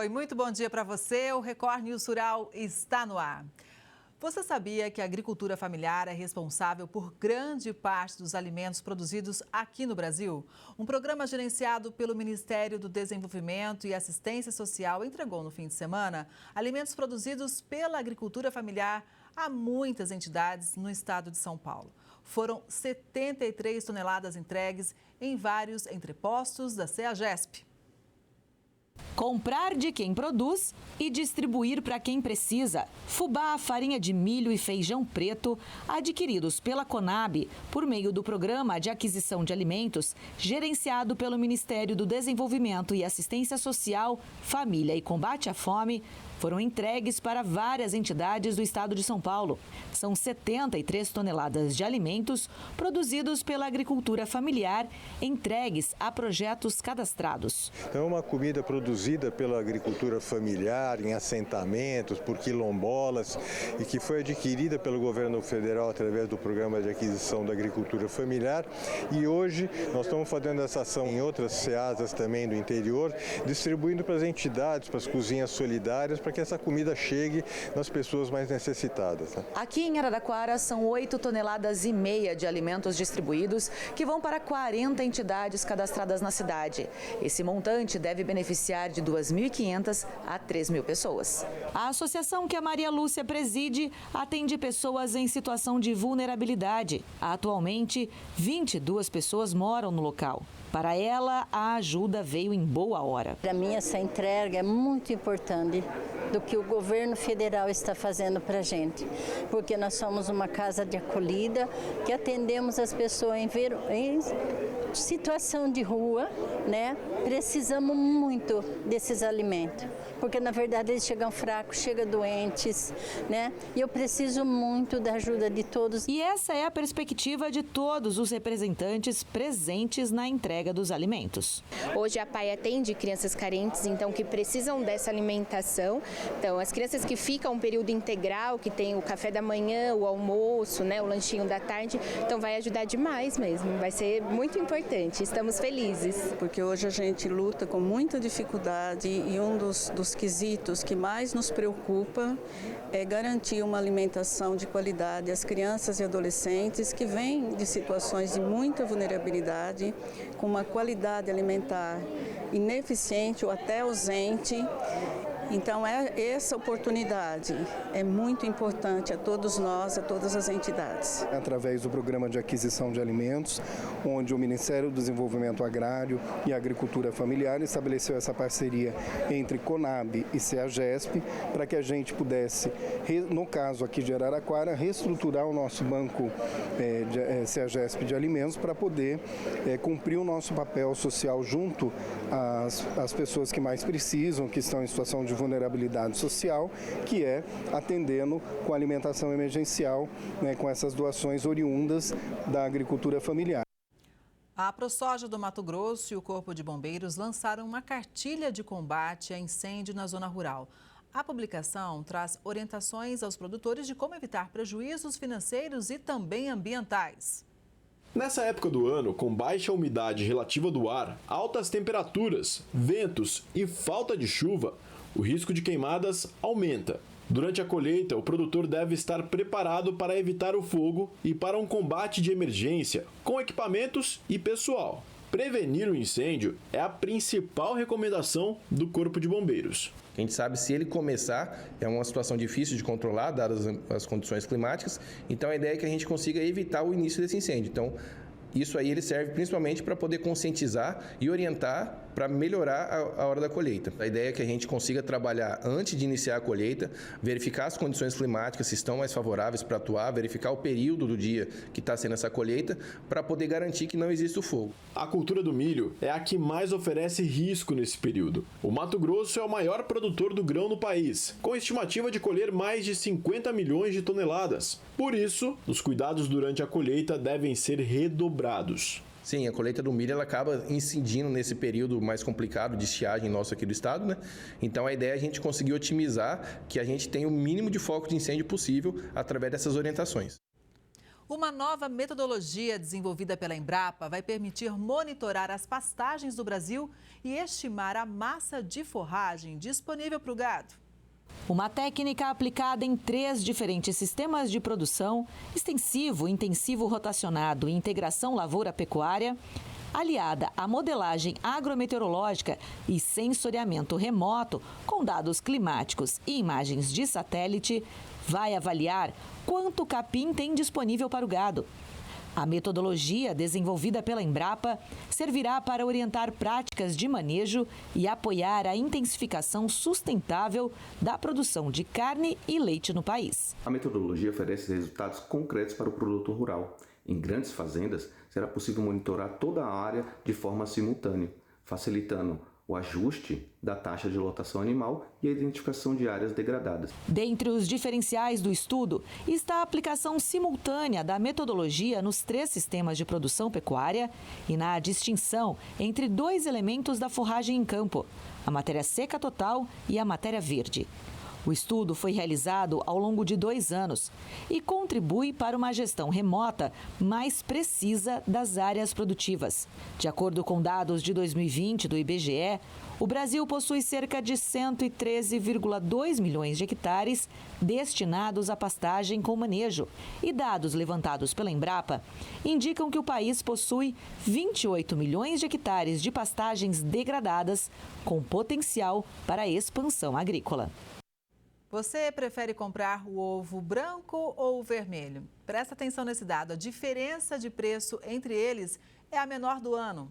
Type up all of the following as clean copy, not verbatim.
Oi, muito bom dia para você. O Record News Rural está no ar. Você sabia que a agricultura familiar é responsável por grande parte dos alimentos produzidos aqui no Brasil? Um programa gerenciado pelo Ministério do Desenvolvimento e Assistência Social entregou no fim de semana alimentos produzidos pela agricultura familiar a muitas entidades no estado de São Paulo. Foram 73 toneladas entregues em vários entrepostos da CEAGESP. Comprar de quem produz e distribuir para quem precisa. Fubá, farinha de milho e feijão preto, adquiridos pela Conab por meio do Programa de Aquisição de Alimentos, gerenciado pelo Ministério do Desenvolvimento e Assistência Social, Família e Combate à Fome, foram entregues para várias entidades do estado de São Paulo. São 73 toneladas de alimentos produzidos pela agricultura familiar, entregues a projetos cadastrados. É uma comida produzida pela agricultura familiar, em assentamentos, por quilombolas, e que foi adquirida pelo governo federal através do Programa de Aquisição da Agricultura Familiar. E hoje nós estamos fazendo essa ação em outras CEASAs também do interior, distribuindo para as entidades, para as cozinhas solidárias, para que essa comida chegue nas pessoas mais necessitadas. Aqui em Araraquara são 8,5 toneladas de alimentos distribuídos que vão para 40 entidades cadastradas na cidade. Esse montante deve beneficiar de 2.500 a 3.000 pessoas. A associação que a Maria Lúcia preside atende pessoas em situação de vulnerabilidade. Atualmente, 22 pessoas moram no local. Para ela, a ajuda veio em boa hora. Para mim, essa entrega é muito importante do que o governo federal está fazendo para a gente, porque nós somos uma casa de acolhida que atendemos as pessoas em situação de rua, né? Precisamos muito desses alimentos, porque na verdade eles chegam fracos, chegam doentes, né? E eu preciso muito da ajuda de todos. E essa é a perspectiva de todos os representantes presentes na entrega dos alimentos. Hoje a PAI atende crianças carentes, então que precisam dessa alimentação. Então as crianças que ficam um período integral, que tem o café da manhã, o almoço, né, o lanchinho da tarde, então vai ajudar demais mesmo, vai ser muito importante, estamos felizes. Porque hoje a gente luta com muita dificuldade e um dos quesitos que mais nos preocupa é garantir uma alimentação de qualidade às crianças e adolescentes que vêm de situações de muita vulnerabilidade, com uma qualidade alimentar ineficiente ou até ausente. Então, essa oportunidade é muito importante a todos nós, a todas as entidades. Através do Programa de Aquisição de Alimentos, onde o Ministério do Desenvolvimento Agrário e Agricultura Familiar estabeleceu essa parceria entre Conab e CEAGESP, para que a gente pudesse, no caso aqui de Araraquara, reestruturar o nosso banco CEAGESP de alimentos para poder cumprir o nosso papel social junto às pessoas que mais precisam, que estão em situação de vulnerabilidade social, que é atendendo com alimentação emergencial, né, com essas doações oriundas da agricultura familiar. A ProSoja do Mato Grosso e o Corpo de Bombeiros lançaram uma cartilha de combate a incêndio na zona rural. A publicação traz orientações aos produtores de como evitar prejuízos financeiros e também ambientais. Nessa época do ano, com baixa umidade relativa do ar, altas temperaturas, ventos e falta de chuva, o risco de queimadas aumenta. Durante a colheita, o produtor deve estar preparado para evitar o fogo e para um combate de emergência, com equipamentos e pessoal. Prevenir o incêndio é a principal recomendação do Corpo de Bombeiros. A gente sabe, se ele começar, é uma situação difícil de controlar, dadas as condições climáticas, então a ideia é que a gente consiga evitar o início desse incêndio. Então, isso aí ele serve principalmente para poder conscientizar e orientar para melhorar a hora da colheita. A ideia é que a gente consiga trabalhar antes de iniciar a colheita, verificar as condições climáticas, se estão mais favoráveis para atuar, verificar o período do dia que está sendo essa colheita, para poder garantir que não exista o fogo. A cultura do milho é a que mais oferece risco nesse período. O Mato Grosso é o maior produtor do grão no país, com estimativa de colher mais de 50 milhões de toneladas. Por isso, os cuidados durante a colheita devem ser redobrados. Sim, a colheita do milho ela acaba incidindo nesse período mais complicado de estiagem nosso aqui do estado, né? Então a ideia é a gente conseguir otimizar que a gente tenha o mínimo de foco de incêndio possível através dessas orientações. Uma nova metodologia desenvolvida pela Embrapa vai permitir monitorar as pastagens do Brasil e estimar a massa de forragem disponível para o gado. Uma técnica aplicada em 3 diferentes sistemas de produção, extensivo, intensivo rotacionado e integração lavoura-pecuária, aliada à modelagem agrometeorológica e sensoriamento remoto com dados climáticos e imagens de satélite, vai avaliar quanto capim tem disponível para o gado. A metodologia desenvolvida pela Embrapa servirá para orientar práticas de manejo e apoiar a intensificação sustentável da produção de carne e leite no país. A metodologia oferece resultados concretos para o produtor rural. Em grandes fazendas, será possível monitorar toda a área de forma simultânea, facilitando o ajuste da taxa de lotação animal e a identificação de áreas degradadas. Dentre os diferenciais do estudo está a aplicação simultânea da metodologia nos 3 sistemas de produção pecuária e na distinção entre 2 elementos da forragem em campo, a matéria seca total e a matéria verde. O estudo foi realizado ao longo de 2 anos e contribui para uma gestão remota mais precisa das áreas produtivas. De acordo com dados de 2020 do IBGE, o Brasil possui cerca de 113,2 milhões de hectares destinados à pastagem com manejo. E dados levantados pela Embrapa indicam que o país possui 28 milhões de hectares de pastagens degradadas com potencial para expansão agrícola. Você prefere comprar o ovo branco ou o vermelho? Presta atenção nesse dado. A diferença de preço entre eles é a menor do ano.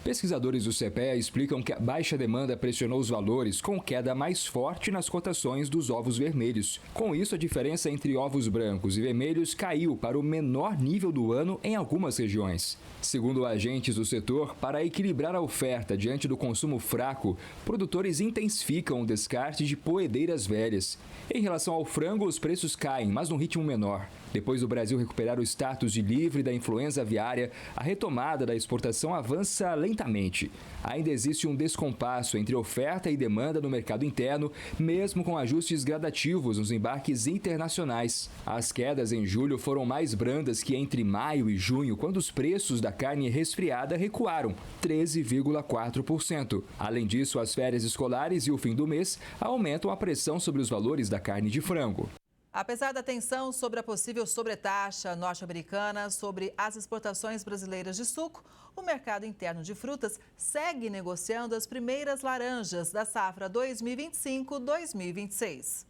Pesquisadores do CPEA explicam que a baixa demanda pressionou os valores, com queda mais forte nas cotações dos ovos vermelhos. Com isso, a diferença entre ovos brancos e vermelhos caiu para o menor nível do ano em algumas regiões. Segundo agentes do setor, para equilibrar a oferta diante do consumo fraco, produtores intensificam o descarte de poedeiras velhas. Em relação ao frango, os preços caem, mas num ritmo menor. Depois do Brasil recuperar o status de livre da influenza aviária, a retomada da exportação avança lentamente. Ainda existe um descompasso entre oferta e demanda no mercado interno, mesmo com ajustes gradativos nos embarques internacionais. As quedas em julho foram mais brandas que entre maio e junho, quando os preços da carne resfriada recuaram 13,4%. Além disso, as férias escolares e o fim do mês aumentam a pressão sobre os valores da carne de frango. Apesar da tensão sobre a possível sobretaxa norte-americana sobre as exportações brasileiras de suco, o mercado interno de frutas segue negociando as primeiras laranjas da safra 2025-2026.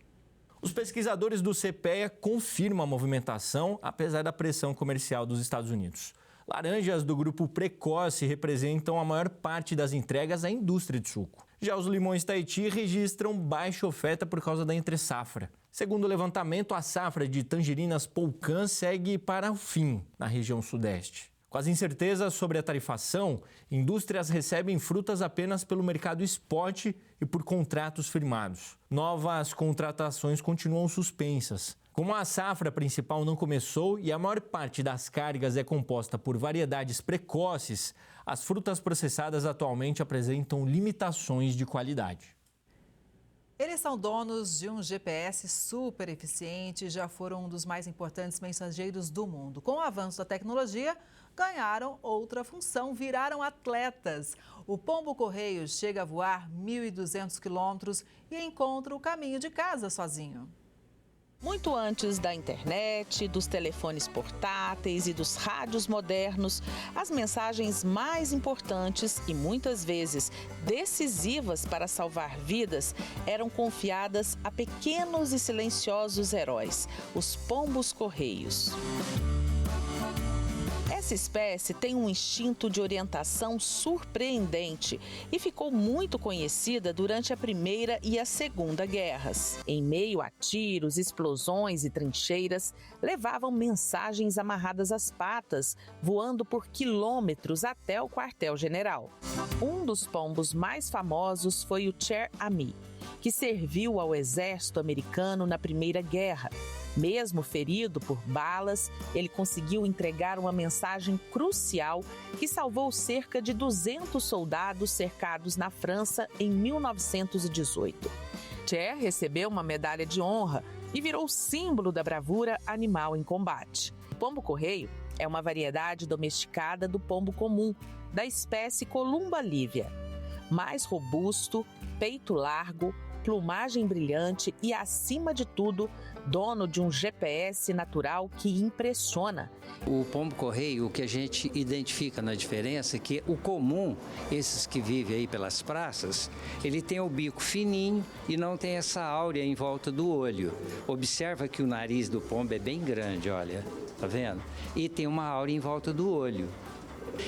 Os pesquisadores do CPEA confirmam a movimentação, apesar da pressão comercial dos Estados Unidos. Laranjas do grupo precoce representam a maior parte das entregas à indústria de suco. Já os limões Tahiti registram baixa oferta por causa da entre-safra. Segundo o levantamento, a safra de tangerinas Polcan segue para o fim na região sudeste. Com as incertezas sobre a tarifação, indústrias recebem frutas apenas pelo mercado spot e por contratos firmados. Novas contratações continuam suspensas. Como a safra principal não começou e a maior parte das cargas é composta por variedades precoces, as frutas processadas atualmente apresentam limitações de qualidade. Eles são donos de um GPS super eficiente e já foram um dos mais importantes mensageiros do mundo. Com o avanço da tecnologia, ganharam outra função, viraram atletas. O pombo-correio chega a voar 1.200 quilômetros e encontra o caminho de casa sozinho. Muito antes da internet, dos telefones portáteis e dos rádios modernos, as mensagens mais importantes e muitas vezes decisivas para salvar vidas eram confiadas a pequenos e silenciosos heróis, os pombos-correios. Essa espécie tem um instinto de orientação surpreendente e ficou muito conhecida durante a Primeira e a Segunda Guerras. Em meio a tiros, explosões e trincheiras, levavam mensagens amarradas às patas, voando por quilômetros até o quartel-general. Um dos pombos mais famosos foi o Cher Ami, que serviu ao exército americano na Primeira Guerra. Mesmo ferido por balas, ele conseguiu entregar uma mensagem crucial que salvou cerca de 200 soldados cercados na França em 1918. Cher recebeu uma medalha de honra e virou símbolo da bravura animal em combate. O pombo-correio é uma variedade domesticada do pombo comum, da espécie Columba livia. Mais robusto, peito largo, plumagem brilhante e, acima de tudo, dono de um GPS natural que impressiona. O pombo-correio, o que a gente identifica na diferença é que o comum, esses que vivem aí pelas praças, ele tem o bico fininho e não tem essa áurea em volta do olho. Observa que o nariz do pombo é bem grande, olha, tá vendo? E tem uma áurea em volta do olho.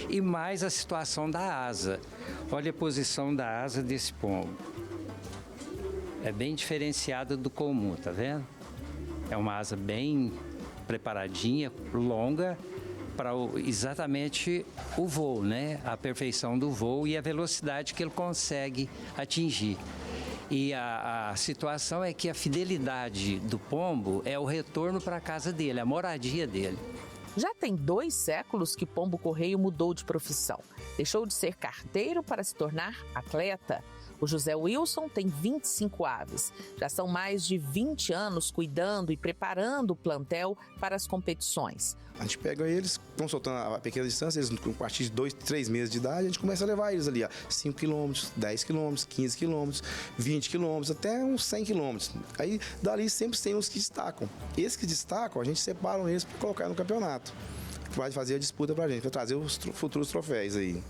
E mais a situação da asa. Olha a posição da asa desse pombo. É bem diferenciada do comum, tá vendo? É uma asa bem preparadinha, longa, para exatamente o voo, né? A perfeição do voo e a velocidade que ele consegue atingir. E a situação é que a fidelidade do pombo é o retorno para a casa dele, a moradia dele. Já tem 2 séculos que o pombo-correio mudou de profissão. Deixou de ser carteiro para se tornar atleta. O José Wilson tem 25 aves. Já são mais de 20 anos cuidando e preparando o plantel para as competições. A gente pega eles, estão soltando a pequena distância, eles com a partir de 2, 3 meses de idade, a gente começa a levar eles ali, 5 km, 10 km, 15 km, 20 km, até uns 100 km. Aí dali sempre tem uns que destacam. Esses que destacam, a gente separa eles para colocar no campeonato. Vai fazer a disputa para a gente, para trazer os futuros troféus aí.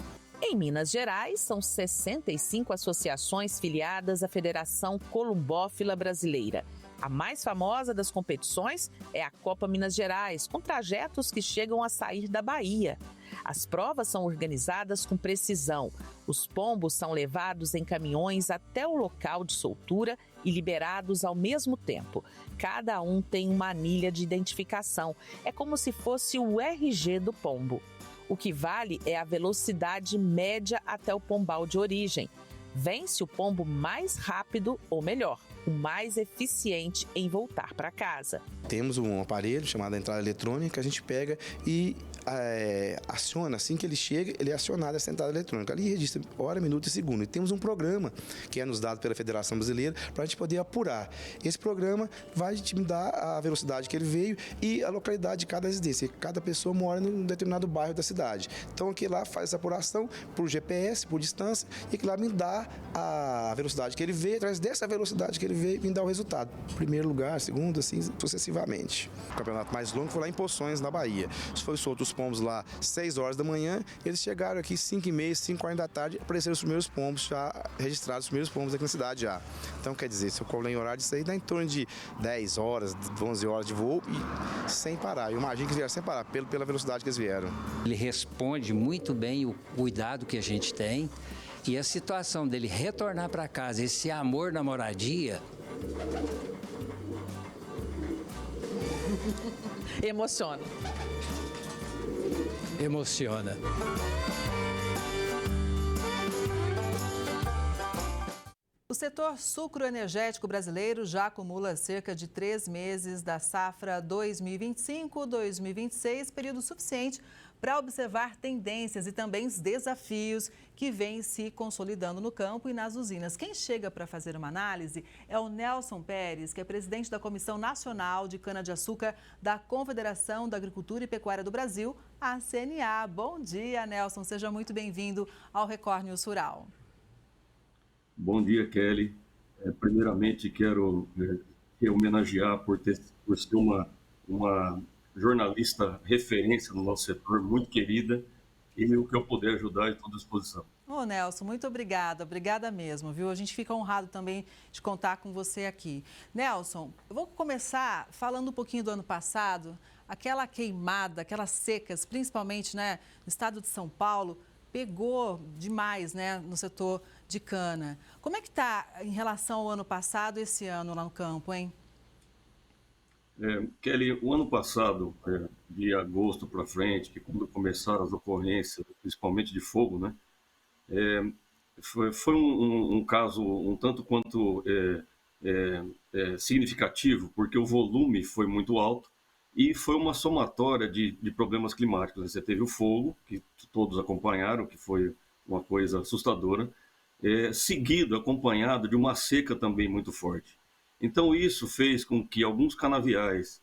Em Minas Gerais, são 65 associações filiadas à Federação Columbófila Brasileira. A mais famosa das competições é a Copa Minas Gerais, com trajetos que chegam a sair da Bahia. As provas são organizadas com precisão. Os pombos são levados em caminhões até o local de soltura e liberados ao mesmo tempo. Cada um tem uma anilha de identificação. É como se fosse o RG do pombo. O que vale é a velocidade média até o pombal de origem. Vence o pombo mais rápido, ou melhor, o mais eficiente em voltar para casa. Temos um aparelho chamado entrada eletrônica que a gente pega e aciona, assim que ele chega, ele é acionado essa entrada eletrônica. Ali registra hora, minuto e segundo. E temos um programa que é nos dado pela Federação Brasileira para a gente poder apurar. Esse programa vai te dar a velocidade que ele veio e a localidade de cada residência. Cada pessoa mora num determinado bairro da cidade. Então aqui lá faz essa apuração por GPS, por distância, e que lá me dá a velocidade que ele veio, através dessa velocidade que ele veio, me dá o resultado. Primeiro lugar, segundo, assim sucessivamente. O campeonato mais longo foi lá em Poções, na Bahia. Foi solto os pombos lá 6 horas da manhã, eles chegaram aqui 5h30, 5h40 da tarde, apareceram os primeiros pombos já registrados, os primeiros pombos aqui na cidade já. Então, quer dizer, se eu colei em horário disso aí, dá em torno de 10 horas, 11 horas de voo e sem parar. Eu imagino que eles vieram sem parar, pela velocidade que eles vieram. Ele responde muito bem o cuidado que a gente tem e a situação dele retornar para casa, esse amor na moradia... Emociona. Emociona. O setor sucroenergético brasileiro já acumula cerca de 3 meses da safra 2025-2026, período suficiente para observar tendências e também os desafios que vêm se consolidando no campo e nas usinas. Quem chega para fazer uma análise é o Nelson Pérez, que é presidente da Comissão Nacional de Cana-de-Açúcar da Confederação da Agricultura e Pecuária do Brasil, a CNA. Bom dia, Nelson. Seja muito bem-vindo ao Record News Rural. Bom dia, Kelly. Primeiramente, quero homenagear por ser uma jornalista referência no nosso setor, muito querida, e o que eu puder ajudar, estou à disposição. Ô, Nelson, muito obrigada, obrigada mesmo, viu? A gente fica honrado também de contar com você aqui. Nelson, eu vou começar falando um pouquinho do ano passado, aquela queimada, aquelas secas, principalmente, né, no estado de São Paulo, pegou demais, né, no setor de cana. Como é que está em relação ao ano passado e esse ano lá no campo, hein? Kelly, o ano passado, de agosto para frente, que quando começaram as ocorrências, principalmente de fogo, né, foi um caso um tanto quanto significativo, porque o volume foi muito alto e foi uma somatória de problemas climáticos. Você teve o fogo, que todos acompanharam, que foi uma coisa assustadora, seguido, acompanhado de uma seca também muito forte. Então isso fez com que alguns canaviais,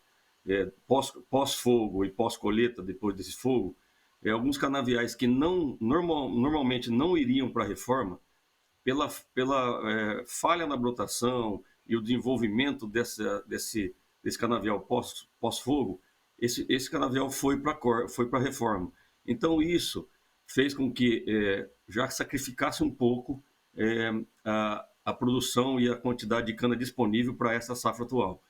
pós-fogo e pós-colheita, depois desse fogo, alguns canaviais que normalmente não iriam para a reforma, pela falha na brotação e o desenvolvimento desse canavial pós-fogo, esse canavial foi para a reforma. Então isso fez com que já sacrificasse um pouco a produção e a quantidade de cana disponível para essa safra atual.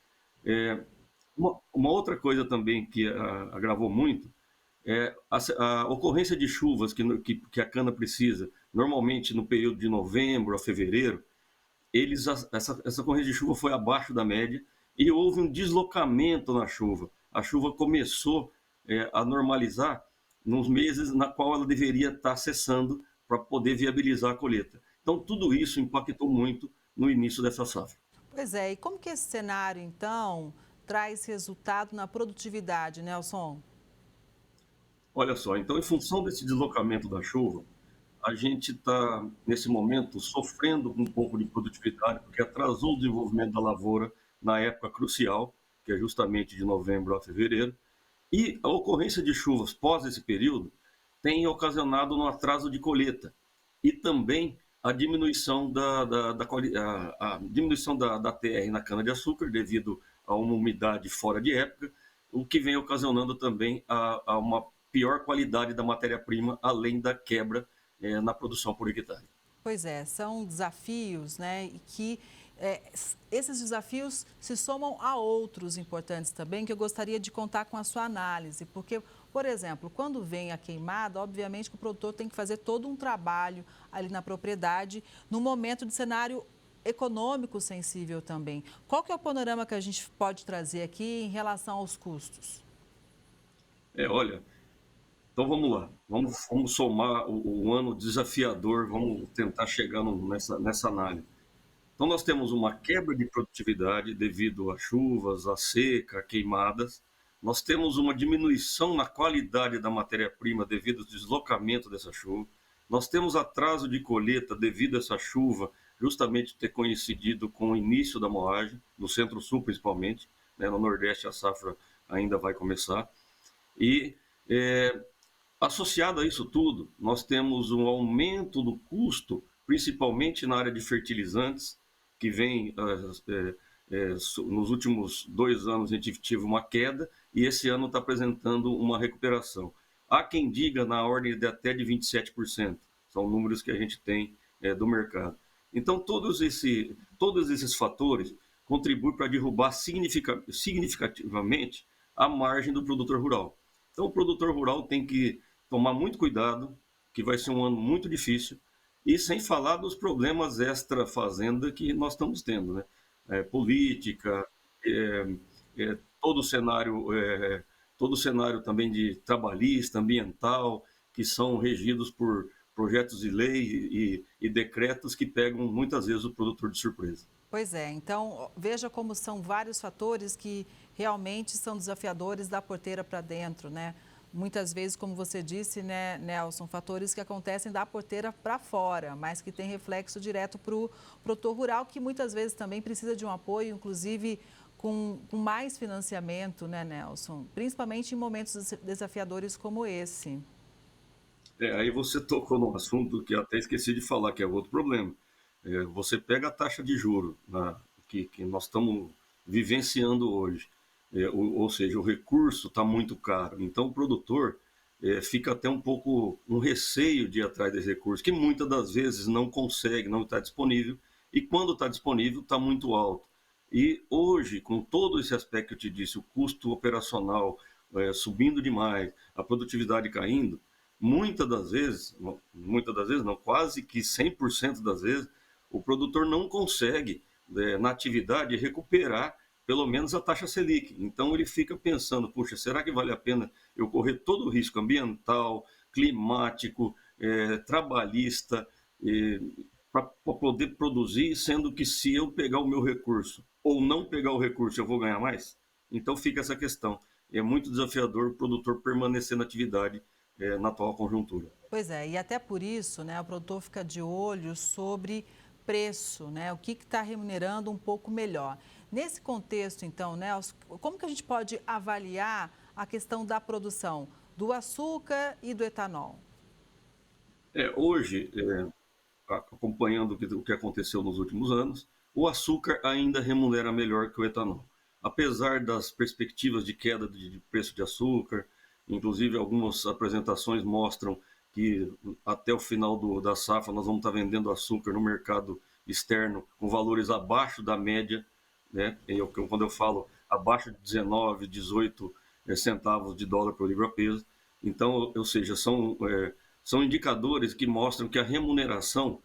Uma outra coisa também que agravou muito é a ocorrência de chuvas que a cana precisa, normalmente no período de novembro a fevereiro. Essa ocorrência de chuva foi abaixo da média e houve um deslocamento na chuva. A chuva começou a normalizar nos meses na qual ela deveria estar cessando para poder viabilizar a colheita. Então, tudo isso impactou muito no início dessa safra. Pois é, e como que esse cenário, então, traz resultado na produtividade, Nelson? Olha só, então, em função desse deslocamento da chuva, a gente está, nesse momento, sofrendo um pouco de produtividade, porque atrasou o desenvolvimento da lavoura na época crucial, que é justamente de novembro a fevereiro, e a ocorrência de chuvas pós esse período tem ocasionado um atraso de colheita e também a diminuição da TR na cana-de-açúcar devido a uma umidade fora de época, o que vem ocasionando também a uma pior qualidade da matéria-prima, além da quebra na produção por hectare. Pois é, são desafios, né, e que esses desafios se somam a outros importantes também, que eu gostaria de contar com a sua análise, porque, por exemplo, quando vem a queimada, obviamente que o produtor tem que fazer todo um trabalho ali na propriedade, no momento de cenário econômico sensível também. Qual que é o panorama que a gente pode trazer aqui em relação aos custos? Olha, então vamos lá, vamos somar o ano desafiador, vamos tentar chegar nessa análise. Então nós temos uma quebra de produtividade devido a chuvas, a seca, a queimadas. Nós temos uma diminuição na qualidade da matéria-prima devido ao deslocamento dessa chuva. Nós temos atraso de colheita devido a essa chuva, justamente ter coincidido com o início da moagem, no Centro-Sul principalmente, né? No Nordeste a safra ainda vai começar. E associado a isso tudo, nós temos um aumento do custo, principalmente na área de fertilizantes, que vem, nos últimos 2 anos a gente teve uma queda e esse ano está apresentando uma recuperação. Há quem diga na ordem de até de 27%, são números que a gente tem do mercado. Então, todos esses fatores contribuem para derrubar significativamente a margem do produtor rural. Então, o produtor rural tem que tomar muito cuidado, que vai ser um ano muito difícil, e sem falar dos problemas extra-fazenda que nós estamos tendo, né? Política, todo o cenário também de trabalhista, ambiental, que são regidos por projetos de lei e decretos que pegam muitas vezes o produtor de surpresa. Pois é, então veja como são vários fatores que realmente são desafiadores da porteira para dentro, né? Muitas vezes, como você disse, né, Nelson, fatores que acontecem da porteira para fora, mas que tem reflexo direto para o produtor rural, que muitas vezes também precisa de um apoio, inclusive com mais financiamento, né, Nelson? Principalmente em momentos desafiadores como esse. Aí você tocou num assunto que eu até esqueci de falar, que é outro problema. Você pega a taxa de juros que nós estamos vivenciando hoje. Ou seja, o recurso está muito caro. Então, o produtor fica até um pouco um receio de ir atrás desse recurso, que muitas das vezes não consegue, não está disponível, e quando está disponível está muito alto. E hoje, com todo esse aspecto que eu te disse, o custo operacional subindo demais, a produtividade caindo, muitas das vezes não, quase que 100% das vezes, o produtor não consegue, na atividade, recuperar pelo menos a taxa Selic. Então ele fica pensando, puxa, será que vale a pena eu correr todo o risco ambiental, climático, trabalhista, para poder produzir, sendo que se eu pegar o meu recurso ou não pegar o recurso, eu vou ganhar mais? Então fica essa questão. É muito desafiador o produtor permanecer na atividade na atual conjuntura. Pois é, e até por isso, né, o produtor fica de olho sobre preço, né, o que está remunerando um pouco melhor. Nesse contexto, então, Nelson, como que a gente pode avaliar a questão da produção do açúcar e do etanol? Hoje, acompanhando o que aconteceu nos últimos anos, o açúcar ainda remunera melhor que o etanol. Apesar das perspectivas de queda de preço de açúcar, inclusive algumas apresentações mostram que até o final da safra nós vamos estar vendendo açúcar no mercado externo com valores abaixo da média, né? Quando eu falo abaixo de 19, 18 centavos de dólar por libra-peso. Então, ou seja, são indicadores que mostram que a remuneração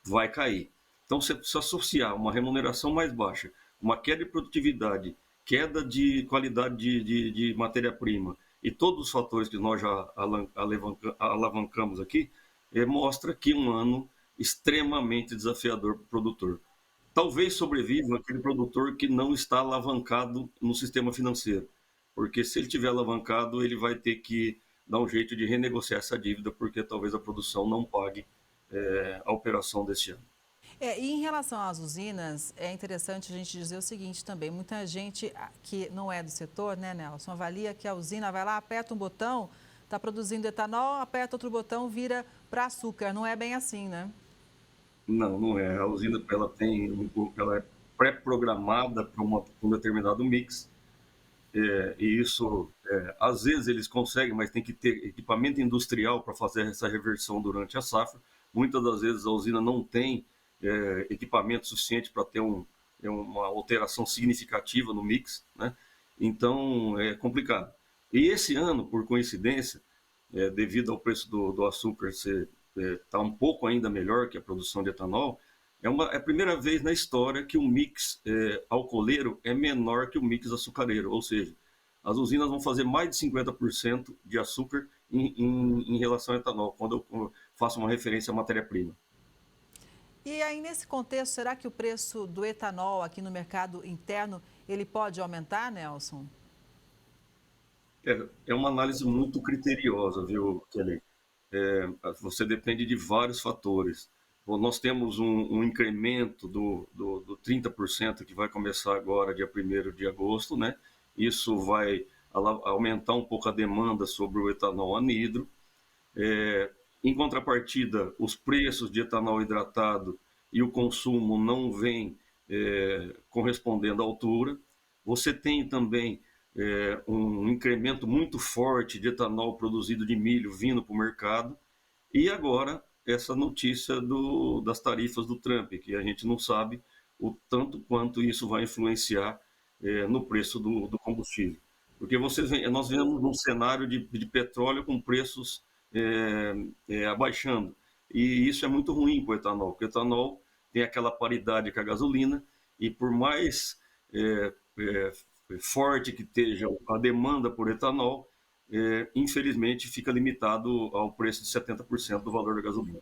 vai cair. Então, se associar uma remuneração mais baixa, uma queda de produtividade, queda de qualidade de matéria-prima e todos os fatores que nós já alavancamos aqui, mostra que um ano extremamente desafiador para o produtor. Talvez sobreviva aquele produtor que não está alavancado no sistema financeiro, porque se ele tiver alavancado, ele vai ter que dar um jeito de renegociar essa dívida, porque talvez a produção não pague a operação deste ano. E em relação às usinas, é interessante a gente dizer o seguinte também, muita gente que não é do setor, né, Nelson, avalia que a usina vai lá, aperta um botão, está produzindo etanol, aperta outro botão, vira para açúcar. Não é bem assim, né? Não é. A usina ela é pré-programada para um determinado mix, e isso, às vezes eles conseguem, mas tem que ter equipamento industrial para fazer essa reversão durante a safra. Muitas das vezes a usina não tem equipamento suficiente para ter uma alteração significativa no mix, né? Então é complicado. E esse ano, por coincidência, devido ao preço do açúcar estar um pouco ainda melhor que a produção de etanol, é a primeira vez na história que o mix alcooleiro é menor que o mix açucareiro, ou seja, as usinas vão fazer mais de 50% de açúcar em relação ao etanol, quando eu faço uma referência à matéria-prima. E aí, nesse contexto, será que o preço do etanol aqui no mercado interno, ele pode aumentar, Nelson? É uma análise muito criteriosa, viu, Kelly? Você depende de vários fatores. Bom, nós temos um incremento do 30% que vai começar agora, dia 1º de agosto, né? Isso vai aumentar um pouco a demanda sobre o etanol anidro. Em contrapartida, os preços de etanol hidratado e o consumo não vêm correspondendo à altura. Você tem também um incremento muito forte de etanol produzido de milho vindo para o mercado. E agora, essa notícia das tarifas do Trump, que a gente não sabe o tanto quanto isso vai influenciar no preço do combustível. Porque nós vemos um cenário de petróleo com preços abaixando. E isso é muito ruim para o etanol, porque o etanol tem aquela paridade com a gasolina, e por mais forte que esteja a demanda por etanol, infelizmente fica limitado ao preço de 70% do valor da gasolina.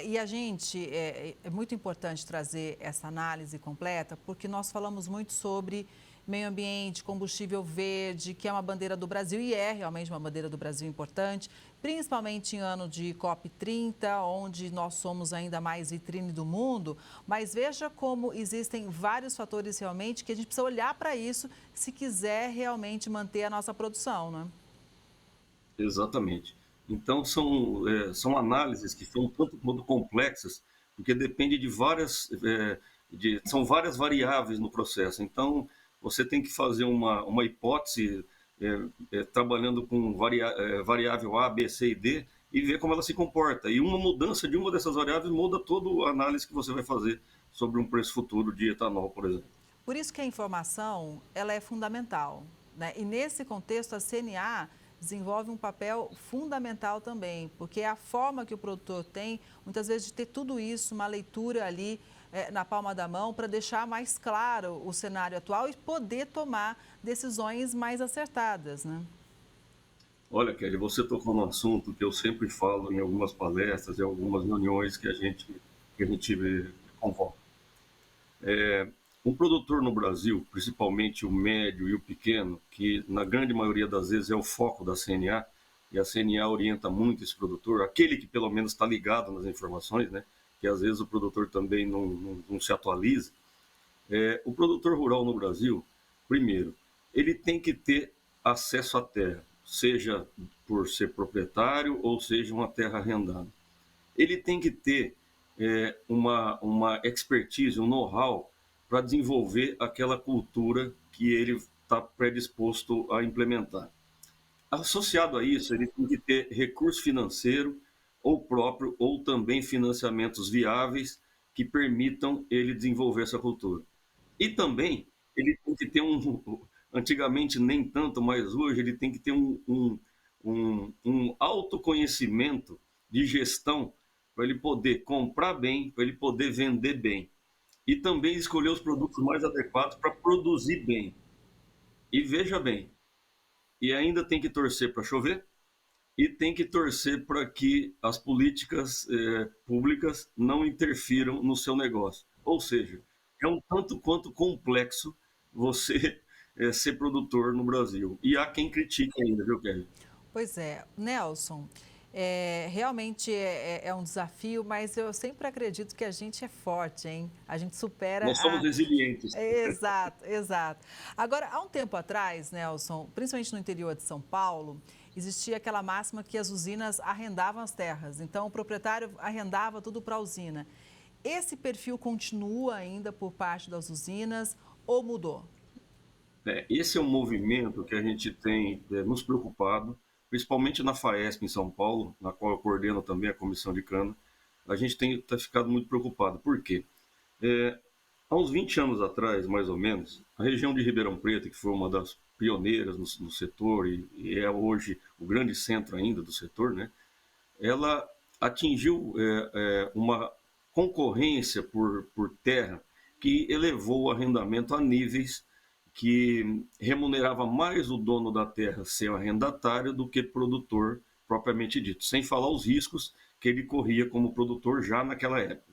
E a gente, é muito importante trazer essa análise completa, porque nós falamos muito sobre meio ambiente, combustível verde, que é uma bandeira do Brasil e é realmente uma bandeira do Brasil importante, principalmente em ano de COP30, onde nós somos ainda mais vitrine do mundo, mas veja como existem vários fatores realmente que a gente precisa olhar para isso se quiser realmente manter a nossa produção, né? Exatamente. Então, são análises que são tanto quanto complexas, porque depende de são várias variáveis no processo. Então, você tem que fazer uma hipótese trabalhando com variável A, B, C e D e ver como ela se comporta. E uma mudança de uma dessas variáveis muda toda a análise que você vai fazer sobre um preço futuro de etanol, por exemplo. Por isso que a informação ela é fundamental, né? E nesse contexto, a CNA desenvolve um papel fundamental também, porque é a forma que o produtor tem, muitas vezes, de ter tudo isso, uma leitura ali na palma da mão, para deixar mais claro o cenário atual e poder tomar decisões mais acertadas, né? Olha, Kelly, você tocou num assunto que eu sempre falo em algumas palestras, em algumas reuniões que a gente convoca. Um produtor no Brasil, principalmente o médio e o pequeno, que na grande maioria das vezes é o foco da CNA, e a CNA orienta muito esse produtor, aquele que pelo menos está ligado nas informações, né? Que às vezes o produtor também não se atualiza. O produtor rural no Brasil, primeiro, ele tem que ter acesso à terra, seja por ser proprietário ou seja uma terra arrendada. Ele tem que ter uma expertise, um know-how para desenvolver aquela cultura que ele está predisposto a implementar. Associado a isso, ele tem que ter recurso financeiro ou próprio ou também financiamentos viáveis que permitam ele desenvolver essa cultura. E também ele tem que ter antigamente nem tanto, mas hoje ele tem que ter um autoconhecimento de gestão para ele poder comprar bem, para ele poder vender bem. E também escolher os produtos mais adequados para produzir bem. E veja bem, e ainda tem que torcer para chover e tem que torcer para que as políticas públicas não interfiram no seu negócio. Ou seja, é um tanto quanto complexo você ser produtor no Brasil. E há quem critique ainda, viu, Kelly? Pois é. Nelson, realmente é um desafio, mas eu sempre acredito que a gente é forte, hein? A gente supera... Nós somos resilientes. Exato, exato. Agora, há um tempo atrás, Nelson, principalmente no interior de São Paulo, existia aquela máxima que as usinas arrendavam as terras. Então, o proprietário arrendava tudo para a usina. Esse perfil continua ainda por parte das usinas ou mudou? Esse é um movimento que a gente tem nos preocupado, principalmente na FAESP em São Paulo, na qual eu coordeno também a comissão de cana. A gente tem ficado muito preocupado. Por quê? Há uns 20 anos atrás, mais ou menos, a região de Ribeirão Preto, que foi uma das pioneiras no setor e é hoje o grande centro ainda do setor, né? Ela atingiu uma concorrência por terra que elevou o arrendamento a níveis que remunerava mais o dono da terra ser arrendatário do que produtor propriamente dito, sem falar os riscos que ele corria como produtor já naquela época.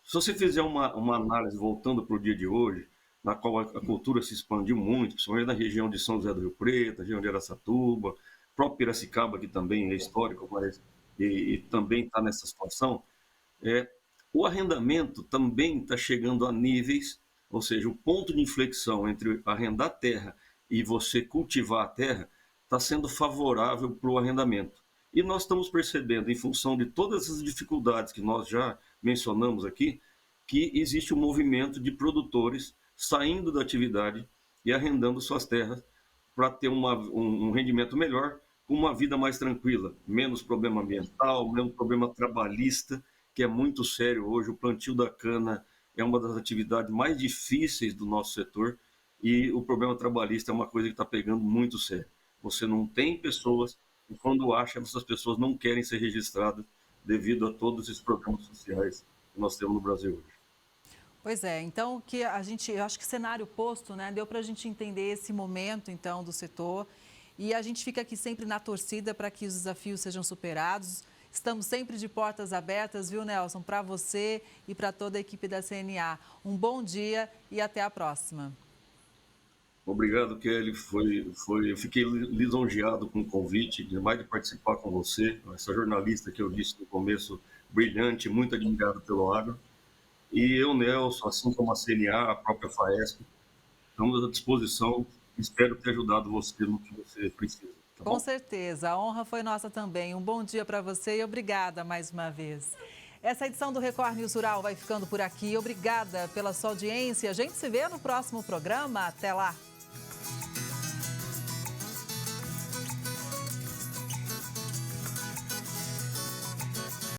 Se você fizer uma análise voltando para o dia de hoje, na qual a cultura se expandiu muito, principalmente na região de São José do Rio Preto, região de Araçatuba, próprio Piracicaba, que também é histórico, mas e também está nessa situação, o arrendamento também está chegando a níveis, ou seja, o ponto de inflexão entre arrendar terra e você cultivar a terra está sendo favorável para o arrendamento. E nós estamos percebendo, em função de todas as dificuldades que nós já mencionamos aqui, que existe um movimento de produtores saindo da atividade e arrendando suas terras para ter um rendimento melhor, uma vida mais tranquila, menos problema ambiental, menos problema trabalhista, que é muito sério hoje. O plantio da cana é uma das atividades mais difíceis do nosso setor e o problema trabalhista é uma coisa que está pegando muito sério. Você não tem pessoas e quando acha, essas pessoas não querem ser registradas devido a todos esses programas sociais que nós temos no Brasil hoje. Pois é, então eu acho que cenário posto, né, deu para a gente entender esse momento então do setor e a gente fica aqui sempre na torcida para que os desafios sejam superados. Estamos sempre de portas abertas, viu, Nelson, para você e para toda a equipe da CNA. Um bom dia e até a próxima. Obrigado, Kelly. Eu fiquei lisonjeado com o convite, demais de participar com você, essa jornalista que eu disse no começo, brilhante, muito admirado pelo agro. E eu, Nelson, assim como a CNA, a própria FAESP, estamos à disposição. Espero ter ajudado você no que você precisa. Tá bom? Com certeza, a honra foi nossa também. Um bom dia para você e obrigada mais uma vez. Essa edição do Record News Rural vai ficando por aqui. Obrigada pela sua audiência. A gente se vê no próximo programa. Até lá!